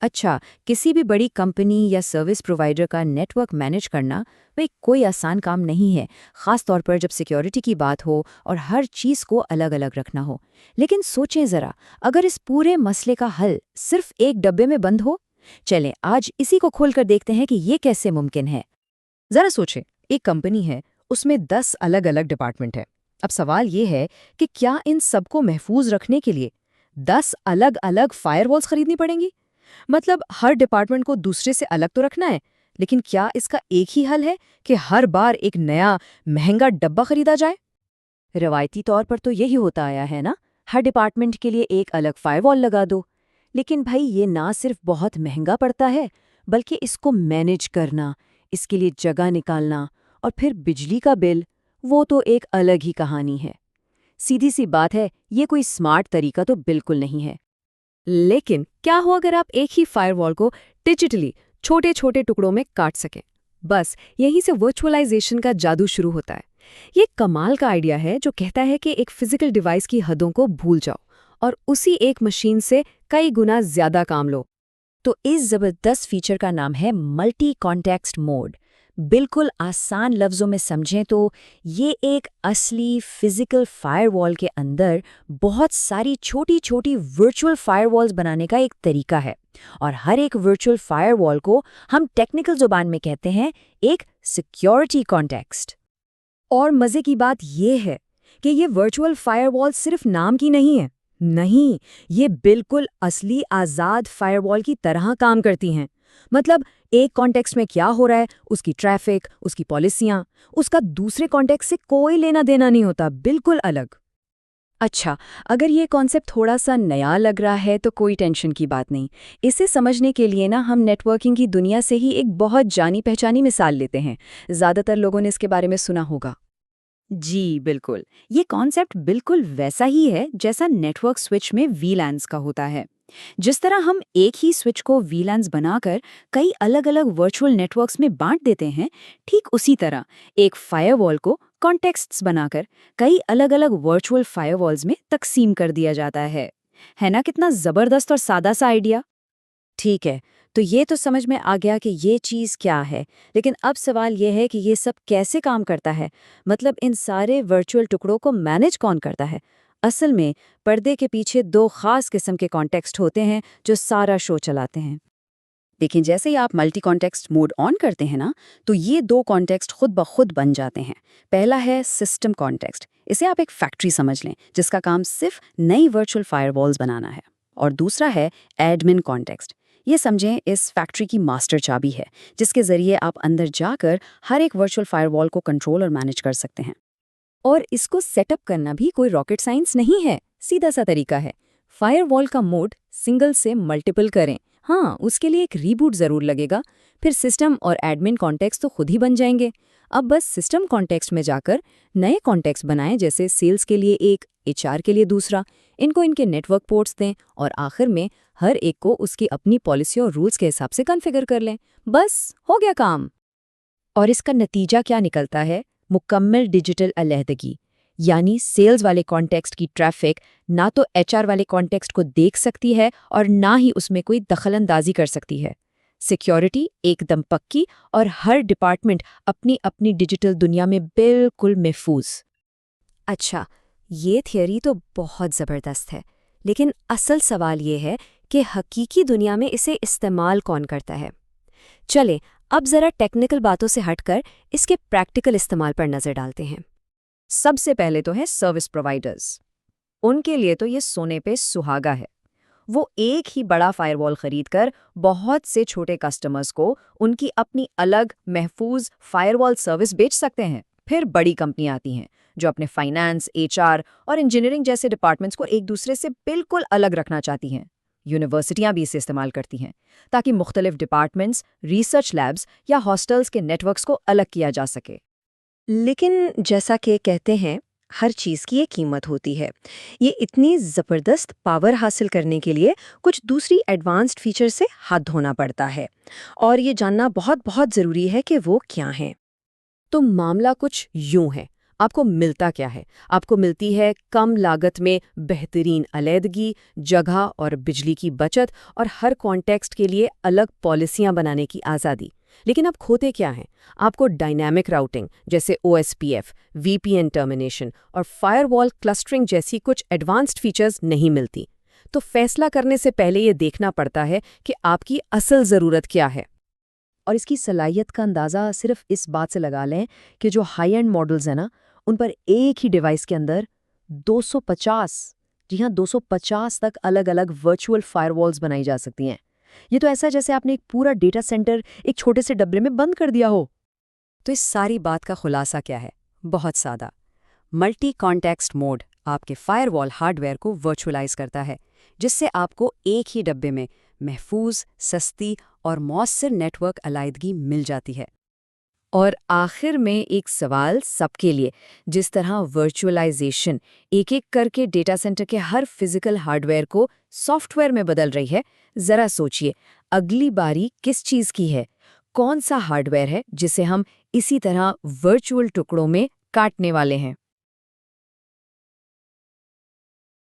अच्छा, किसी भी बड़ी कंपनी या सर्विस प्रोवाइडर का नेटवर्क मैनेज करना वह कोई आसान काम नहीं है, खास तौर पर जब सिक्योरिटी की बात हो और हर चीज़ को अलग-अलग रखना हो। लेकिन सोचें ज़रा, अगर इस पूरे मसले का हल सिर्फ एक डब्बे में बंद हो? चलें, आज इसी को खोलकर देखते हैं कि ये कैसे मुमकिन है। जरा सोचें, एक कंपनी है, उसमें 10 अलग-अलग डिपार्टमेंट है। अब सवाल ये है कि क्या इन सबको महफूज रखने के लिए 10 अलग-अलग फायरवॉल्स खरीदनी पड़ेंगी? मतलब हर डिपार्टमेंट को दूसरे से अलग तो रखना है, लेकिन क्या इसका एक ही हल है कि हर बार एक नया महंगा डब्बा खरीदा जाए? रवायती तौर पर तो यही होता आया है ना, हर डिपार्टमेंट के लिए एक अलग फायरवॉल लगा दो। लेकिन भाई ये ना सिर्फ बहुत महंगा पड़ता है, बल्कि इसको मैनेज करना, इसके लिए जगह निकालना और फिर बिजली का बिल, वो तो एक अलग ही कहानी है। सीधी सी बात है, ये कोई स्मार्ट तरीका तो बिल्कुल नहीं है। लेकिन क्या हो अगर आप एक ही फायरवॉल को डिजिटली छोटे छोटे टुकड़ों में काट सकें? बस यहीं से वर्चुअलाइजेशन का जादू शुरू होता है। ये कमाल का आइडिया है जो कहता है कि एक फिजिकल डिवाइस की हदों को भूल जाओ और उसी एक मशीन से कई गुना ज्यादा काम लो। तो इस जबरदस्त फीचर का नाम है मल्टी कॉन्टेक्स्ट मोड। बिल्कुल आसान लफ्ज़ों में समझें तो ये एक असली फिजिकल फायरवॉल के अंदर बहुत सारी छोटी छोटी वर्चुअल फायरवॉल्स बनाने का एक तरीका है। और हर एक वर्चुअल फायरवॉल को हम टेक्निकल जुबान में कहते हैं एक सिक्योरिटी कॉन्टेक्स्ट। और मजे की बात यह है कि ये वर्चुअल फायरवॉल सिर्फ नाम की नहीं है। नहीं, ये बिल्कुल असली आज़ाद फायरवॉल की तरह काम करती हैं। मतलब एक कॉन्टेक्स्ट में क्या हो रहा है, उसकी ट्रैफिक, उसकी पॉलिसियां, उसका दूसरे कॉन्टेक्स्ट से कोई लेना देना नहीं होता, बिल्कुल अलग। अच्छा, अगर ये कॉन्सेप्ट थोड़ा सा नया लग रहा है तो कोई टेंशन की बात नहीं। इसे समझने के लिए ना हम नेटवर्किंग की दुनिया से ही एक बहुत जानी पहचानी मिसाल लेते हैं। ज़्यादातर लोगों ने इसके बारे में सुना होगा। जी बिल्कुल, ये कॉन्सेप्ट बिल्कुल वैसा ही है जैसा नेटवर्क स्विच में वीलैन्स का होता है। जिस तरह हम एक ही स्विच को वीलैन्स बनाकर कई अलग-अलग वर्चुअल नेटवर्क्स में बांट देते हैं, ठीक उसी तरह एक फायरवॉल को कॉन्टेक्स्ट्स बनाकर कई अलग-अलग वर्चुअल फायरवॉल्स में तकसीम कर दिया जाता है। है ना कितना जबरदस्त और सादा सा आइडिया? ठीक है, तो ये तो समझ में आ गया कि ये चीज़ क्या है। लेकिन अब सवाल ये है कि ये सब कैसे काम करता है? मतलब इन सारे वर्चुअल टुकड़ों को मैनेज कौन करता है? असल में पर्दे के पीछे दो खास किस्म के कॉन्टेक्स्ट होते हैं जो सारा शो चलाते हैं। देखिए, जैसे ही आप मल्टी कॉन्टेक्स्ट मोड ऑन करते हैं ना, तो ये दो कॉन्टेक्स्ट खुद ब खुद बन जाते हैं। पहला है सिस्टम कॉन्टेक्स्ट। इसे आप एक फैक्ट्री समझ लें जिसका काम सिर्फ नई वर्चुअल फायरवॉल्स बनाना है। और दूसरा है एडमिन कॉन्टेक्स्ट। ये समझें इस फैक्ट्री की मास्टर चाबी है जिसके जरिए आप अंदर जाकर हर एक वर्चुअल फायरवॉल को कंट्रोल और मैनेज कर सकते हैं। और इसको सेटअप करना भी कोई रॉकेट साइंस नहीं है, सीधा सा तरीका है। फायरवॉल का मोड सिंगल से मल्टीपल करें। हाँ, उसके लिए एक रीबूट ज़रूर लगेगा। फिर सिस्टम और एडमिन कॉन्टेक्स्ट तो खुद ही बन जाएंगे। अब बस सिस्टम कॉन्टेक्स्ट में जाकर नए कॉन्टेक्स्ट बनाएं, जैसे सेल्स के लिए एक, एचआर के लिए दूसरा। इनको इनके नेटवर्क पोर्ट्स दें और आखिर में हर एक को उसकी अपनी पॉलिसी और रूल्स के हिसाब से कॉन्फ़िगर कर लें। बस हो गया काम। और इसका नतीजा क्या निकलता है? मुकम्मल डिजिटल अलहदगी। यानी सेल्स वाले कॉन्टेक्स्ट की ट्रैफिक ना तो एचआर वाले कॉन्टेक्स्ट को देख सकती है और ना ही उसमें कोई दखलंदाजी कर सकती है। सिक्योरिटी एकदम पक्की और हर डिपार्टमेंट अपनी अपनी डिजिटल दुनिया में बिल्कुल महफूज। अच्छा, ये थियरी तो बहुत ज़बरदस्त है, लेकिन असल सवाल ये है कि हकीकी दुनिया में इसे इस्तेमाल कौन करता है? चले, अब ज़रा टेक्निकल बातों से हटकर इसके प्रैक्टिकल इस्तेमाल पर नज़र डालते हैं। सबसे पहले तो है सर्विस प्रोवाइडर्स। उनके लिए तो ये सोने पे सुहागा है। वो एक ही बड़ा फायरवॉल खरीदकर बहुत से छोटे कस्टमर्स को उनकी अपनी अलग महफूज फायरवॉल सर्विस बेच सकते हैं। फिर बड़ी कंपनियां आती हैं जो अपने फाइनेंस, एचआर और इंजीनियरिंग जैसे डिपार्टमेंट्स को एक दूसरे से बिल्कुल अलग रखना चाहती हैं। यूनिवर्सिटियां भी इसे इस्तेमाल करती हैं ताकि मुख्तलिफ डिपार्टमेंट्स, रिसर्च लैब्स या हॉस्टल्स के नेटवर्क्स को अलग किया जा सके। लेकिन जैसा कि कहते हैं, हर चीज़ की एक कीमत होती है। ये इतनी ज़बरदस्त पावर हासिल करने के लिए कुछ दूसरी एडवांस्ड फीचर से हाथ धोना पड़ता है और ये जानना बहुत बहुत ज़रूरी है कि वो क्या हैं। तो मामला कुछ यूं है। आपको मिलता क्या है? आपको मिलती है कम लागत में बेहतरीन अलैदगी, जगह और बिजली की बचत और हर कॉन्टेक्स्ट के लिए अलग पॉलिसियां बनाने की आज़ादी। लेकिन अब खोते क्या हैं? आपको डायनामिक राउटिंग जैसे OSPF, VPN टर्मिनेशन और फायरवॉल क्लस्टरिंग जैसी कुछ एडवांस्ड फीचर्स नहीं मिलती। तो फैसला करने से पहले ये देखना पड़ता है कि आपकी असल ज़रूरत क्या है। और इसकी सलाहियत का अंदाज़ा सिर्फ इस बात से लगा लें कि जो हाई एंड मॉडल्स हैं ना, उन पर एक ही डिवाइस के अंदर 250, जी हाँ 250 तक अलग-अलग वर्चुअल फायरवॉल्स बनाई जा सकती हैं। ये तो ऐसा है जैसे आपने एक पूरा डेटा सेंटर एक छोटे से डब्बे में बंद कर दिया हो। तो इस सारी बात का खुलासा क्या है? बहुत सादा। मल्टी कॉन्टेक्स्ट मोड आपके फायरवॉल हार्डवेयर को वर्चुअलाइज करता है, जिससे आपको एक ही डब्बे में महफूज, सस्ती और मौसर नेटवर्क अलायदगी मिल जाती है। और आखिर में एक सवाल सबके लिए, जिस तरह वर्चुअलाइजेशन एक-एक करके डेटा सेंटर के हर फिजिकल हार्डवेयर को सॉफ्टवेयर में बदल रही है, जरा सोचिए, अगली बारी किस चीज़ की है? कौन सा हार्डवेयर है जिसे हम इसी तरह वर्चुअल टुकड़ों में काटने वाले हैं?